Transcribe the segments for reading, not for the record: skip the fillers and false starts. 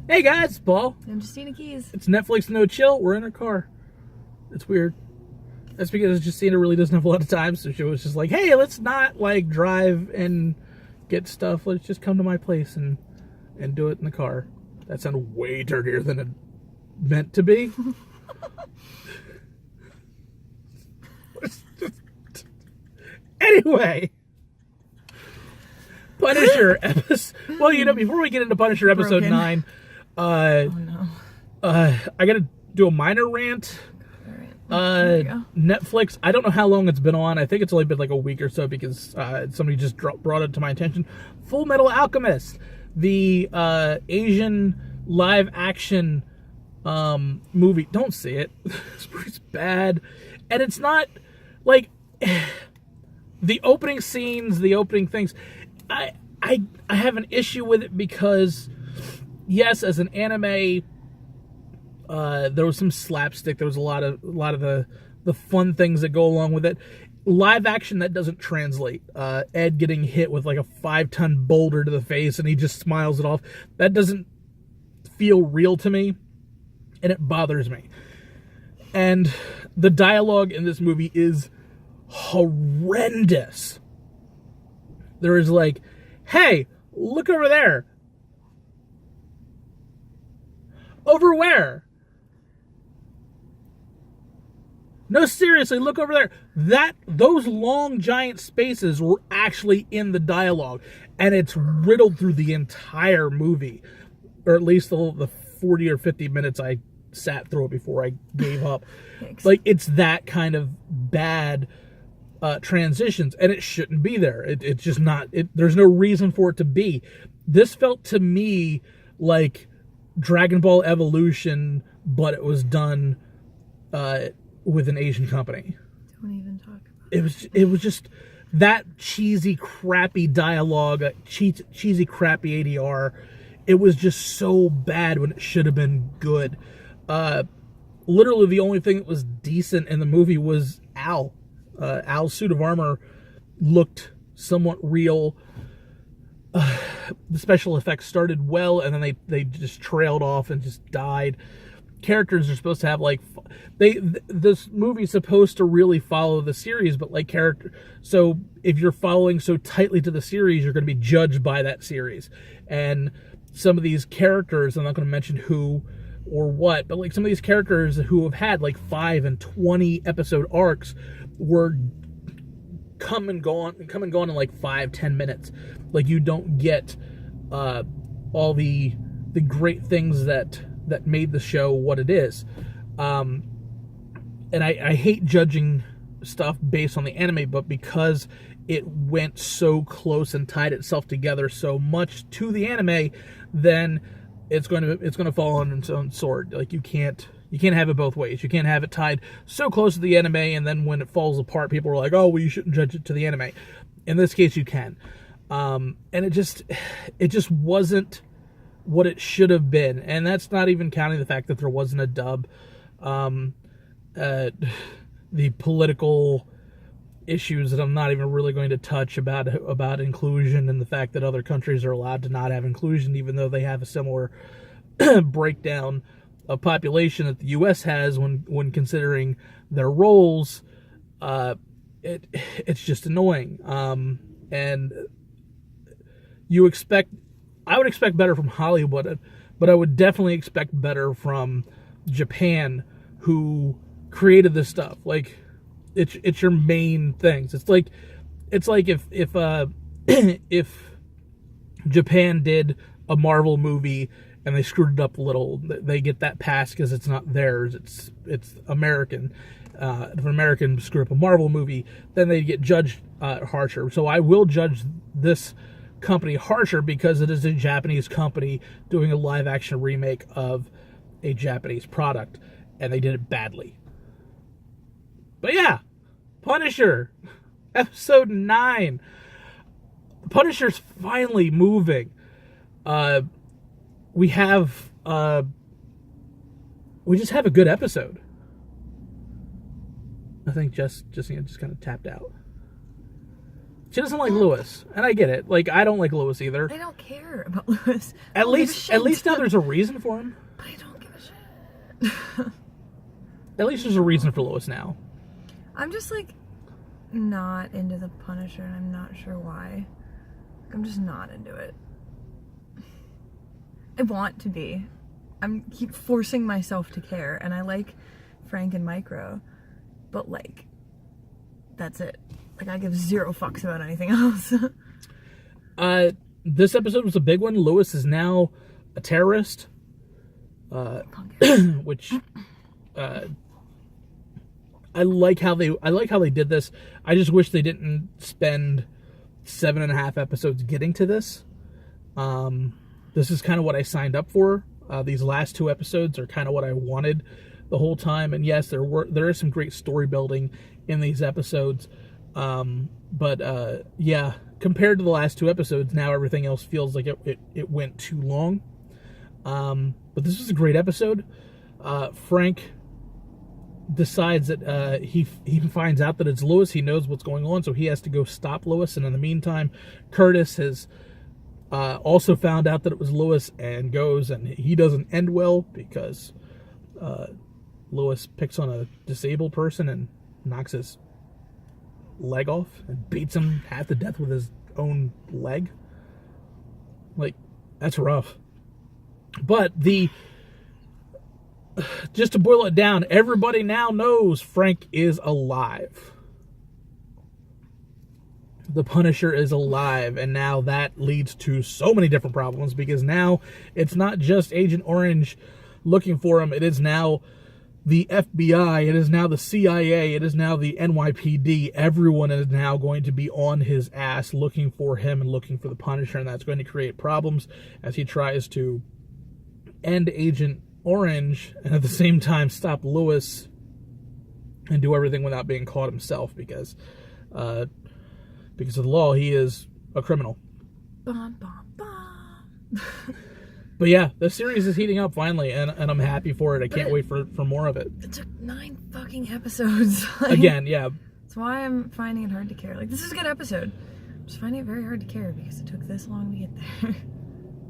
Hey guys, it's Paul. I'm Jestina Keys. It's Netflix No Chill. We're in our car. It's weird. That's because Jestina really doesn't have a lot of time, so she was just like, hey, let's not like drive and get stuff. Let's just come to my place and do it in the car. That sounded way dirtier than it meant to be. Anyway. Punisher episode. Well, before we get into Punisher episode 9, I gotta do a minor rant. Netflix, I don't know how long it's been on. I think it's only been like a week or so because somebody just brought it to my attention. Full Metal Alchemist, the Asian live action movie. Don't see it. It's bad, and it's not like the opening scenes, the opening things. I have an issue with it because, yes, as an anime, there was some slapstick. There was a lot of the fun things that go along with it. Live action, that doesn't translate. Ed getting hit with like a 5-ton boulder to the face and he just smiles it off. That doesn't feel real to me, and it bothers me. And the dialogue in this movie is horrendous. There is like, hey, look over there. Over where? No, seriously, look over there. Those long giant spaces were actually in the dialogue, and it's riddled through the entire movie, or at least the 40 or 50 minutes I sat through it before I gave up. Like, it's that kind of bad transitions, and it shouldn't be there. It's just not. There's no reason for it to be. This felt to me like Dragon Ball Evolution, but it was done with an Asian company. Don't even talk about it. Was just that cheesy, crappy dialogue, cheesy, crappy ADR. It was just so bad when it should have been good. Literally, the only thing that was decent in the movie was Al. Al's suit of armor looked somewhat real. The special effects started well, and then they just trailed off and just died. Characters are supposed to have like this movie's supposed to really follow the series, but like so if you're following so tightly to the series, you're going to be judged by that series. And some of these characters, I'm not going to mention who or what, but like some of these characters who have had like 5 and 20 episode arcs were come and gone in like 5-10 minutes. Like, you don't get all the great things that made the show what it is. And I hate judging stuff based on the anime, but because it went so close and tied itself together so much to the anime, then it's going to fall on its own sword. Like, you can't have it both ways. You can't have it tied so close to the anime, and then when it falls apart, people are like, oh, well, you shouldn't judge it to the anime. In this case, you can. And it just wasn't what it should have been. And that's not even counting the fact that there wasn't a dub. The political issues that I'm not even really going to touch about inclusion, and the fact that other countries are allowed to not have inclusion, even though they have a similar breakdown of population that the U.S. has when considering their roles. It's just annoying. And I would expect better from Hollywood, but I would definitely expect better from Japan, who created this stuff. Like, it's your main things. It's like if if Japan did a Marvel movie and they screwed it up a little, they get that pass because it's not theirs. It's American. If an American screw up a Marvel movie, then they get judged harsher. So I will judge this company harsher because it is a Japanese company doing a live action remake of a Japanese product, and they did it badly. But yeah, Punisher, episode 9. Punisher's finally moving. We just have a good episode. I think Justine just kind of tapped out. She doesn't like Lewis, and I get it. Like, I don't like Lewis either. I don't care about Lewis. At least now there's a reason for him. But I don't give a shit. At least there's a reason for Lewis now. I'm just like not into the Punisher, and I'm not sure why. I'm just not into it. I want to be. Keep forcing myself to care, and I like Frank and Micro, but like, that's it. Like, I give zero fucks about anything else. This episode was a big one. Lewis is now a terrorist, which I like how they did this. I just wish they didn't spend 7.5 episodes getting to this. This is kind of what I signed up for. These last 2 episodes are kind of what I wanted the whole time. And yes, there is some great story building in these episodes. But yeah, compared to the last 2 episodes, now everything else feels like it went too long. But this was a great episode. Frank decides that he finds out that it's Lewis. He knows what's going on, so he has to go stop Lewis. And in the meantime, Curtis has also found out that it was Lewis and goes, and he doesn't end well because Lewis picks on a disabled person and knocks his leg off and beats him half to death with his own leg. Like, that's rough. But just to boil it down, everybody now knows Frank is alive. The Punisher is alive, and now that leads to so many different problems, because now it's not just Agent Orange looking for him. It is now the FBI, it is now the CIA, it is now the NYPD. Everyone is now going to be on his ass looking for him and looking for the Punisher, and that's going to create problems as he tries to end Agent Orange and at the same time stop Lewis and do everything without being caught himself, because of the law, he is a criminal. Bum, bum, bum. But yeah, the series is heating up finally, and I'm happy for it. I can't wait for more of it. It took 9 fucking episodes. Again, yeah. That's why I'm finding it hard to care. Like, this is a good episode. I'm just finding it very hard to care because it took this long to get there.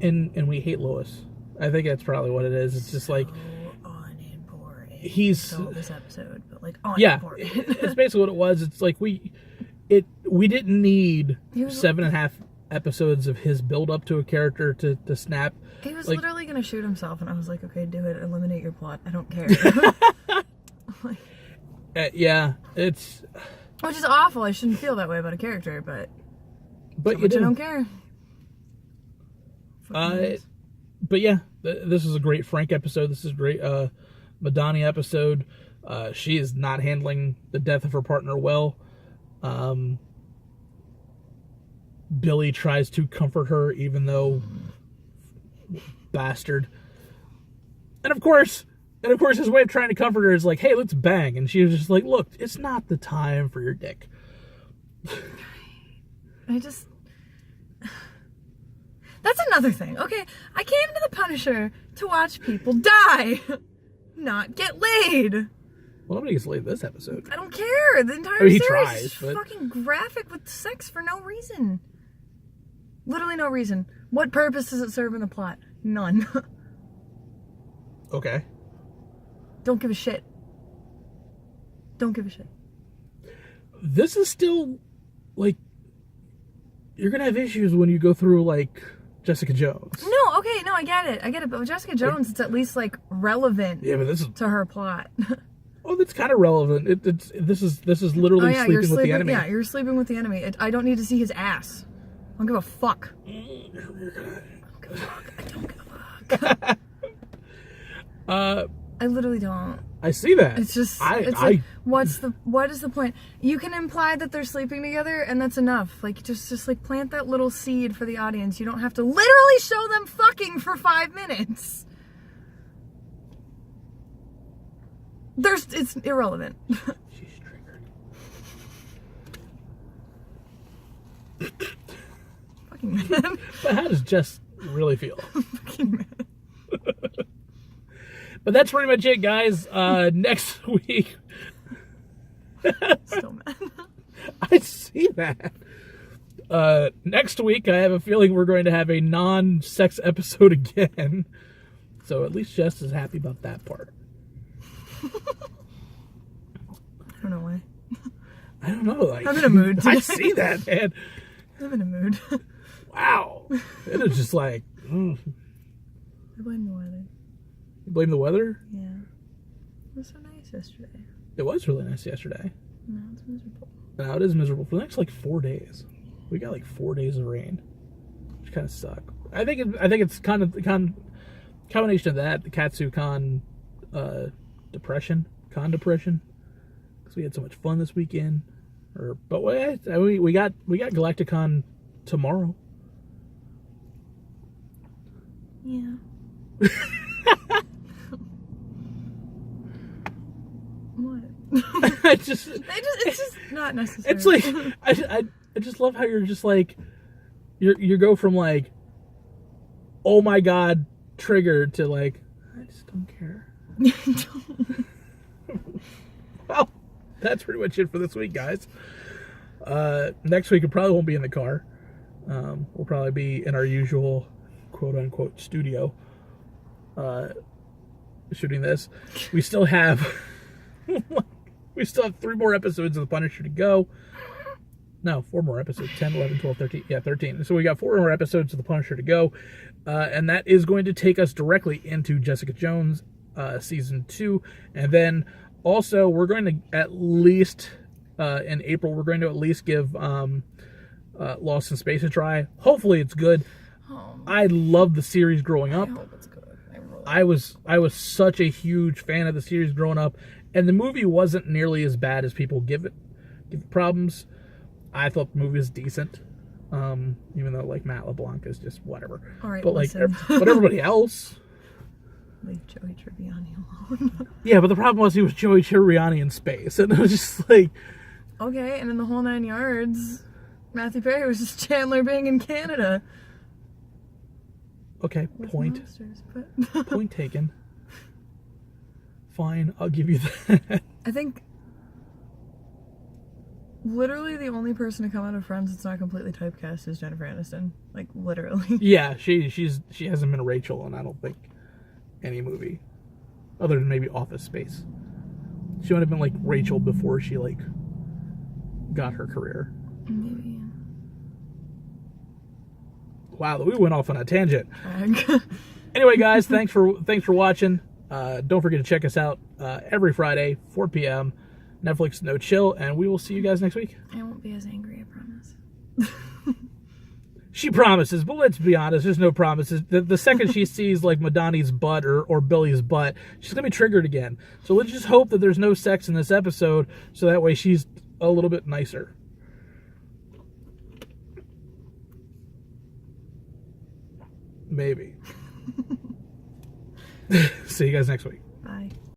And we hate Lewis. I think that's probably what it is. It's just like, unimportant. He's this episode, but like yeah, unimportant. it's basically what it was. It's like we didn't need 7.5 episodes of his build up to a character to snap. He was literally gonna shoot himself, and I was like, okay, do it. Eliminate your plot. I don't care. Yeah, it's, which is awful. I shouldn't feel that way about a character, but you don't care. But yeah, this is a great Frank episode. This is a great Madani episode. She is not handling the death of her partner well. Billy tries to comfort her, even though bastard. And of course his way of trying to comfort her is like, hey, let's bang. And she was just like, look, it's not the time for your dick. That's another thing. Okay, I came to the Punisher to watch people die, not get laid. Well, nobody gets laid this episode. I don't care. The entire he series tries, is but fucking graphic with sex for no reason. Literally no reason. What purpose does it serve in the plot? None. Okay. Don't give a shit. Don't give a shit. This is still, like, you're gonna have issues when you go through, like, Jessica Jones. No, okay, no, I get it. But with Jessica Jones, it's at least, like, relevant but this is to her plot. Oh, that's kind of relevant. This is literally sleeping with the enemy. Yeah, you're sleeping with the enemy. I don't need to see his ass. I don't give a fuck. I don't give a fuck. I literally don't. I see that. It's just, what is the point? You can imply that they're sleeping together, and that's enough. Like, just like plant that little seed for the audience. You don't have to literally show them fucking for 5 minutes. It's irrelevant. She's triggered. Fucking man. But how does Jess really feel? Fucking man. But that's pretty much it, guys. Next week. Still mad. I see that. Next week, I have a feeling we're going to have a non-sex episode again. So at least Jess is happy about that part. I don't know why. I don't know. Like, I'm in a mood today. I see that, man. I'm in a mood. Wow. It is just like... I blame the weather. You blame the weather? Yeah. It was so nice yesterday. It was really nice yesterday. No, it's miserable. Now it is miserable for the next like 4 days. We got like 4 days of rain, which kind of suck. I think it's kind of combination of that, the Katsu-Con depression, because we had so much fun this weekend. But we got Galacticon tomorrow. Yeah. What? it's just not necessary. It's like I just love how you're just like you go from like, oh my god, triggered, to like, I just don't care. Well, that's pretty much it for this week, guys. Next week, it probably won't be in the car. We'll probably be in our usual quote-unquote studio shooting this. We still have 3 more episodes of The Punisher to go. No, 4 more episodes. 10, 11, 12, 13. Yeah, 13. So we got 4 more episodes of The Punisher to go. And that is going to take us directly into Jessica Jones season 2. And then also, we're going to at least, in April, we're going to at least give Lost in Space a try. Hopefully it's good. I loved the series growing up. I hope it's good. I was such a huge fan of the series growing up, and the movie wasn't nearly as bad as people give it problems. I thought the movie was decent, even though like Matt LeBlanc is just whatever. All right, but like, listen. but everybody else. Leave Joey Tribbiani alone. Yeah, but the problem was he was Joey Tribbiani in space, and it was just like, okay, and in the whole 9 yards, Matthew Perry was just Chandler Bing in Canada. okay, With point monsters, but point taken. Fine, I'll give you that. I think literally the only person to come out of Friends that's not completely typecast is Jennifer Aniston. Like, literally. Yeah, she hasn't been Rachel in, I don't think, any movie other than maybe Office Space. She might have been like Rachel before she like got her career. Maybe. Wow, we went off on a tangent. Drag. Anyway, guys, thanks for watching. Don't forget to check us out every Friday, 4 p.m. Netflix No Chill, and we will see you guys next week. I won't be as angry, I promise. She promises, but let's be honest, there's no promises. The second she sees like Madani's butt or Billy's butt, she's gonna be triggered again. So let's just hope that there's no sex in this episode, so that way she's a little bit nicer. Maybe. See you guys next week. Bye.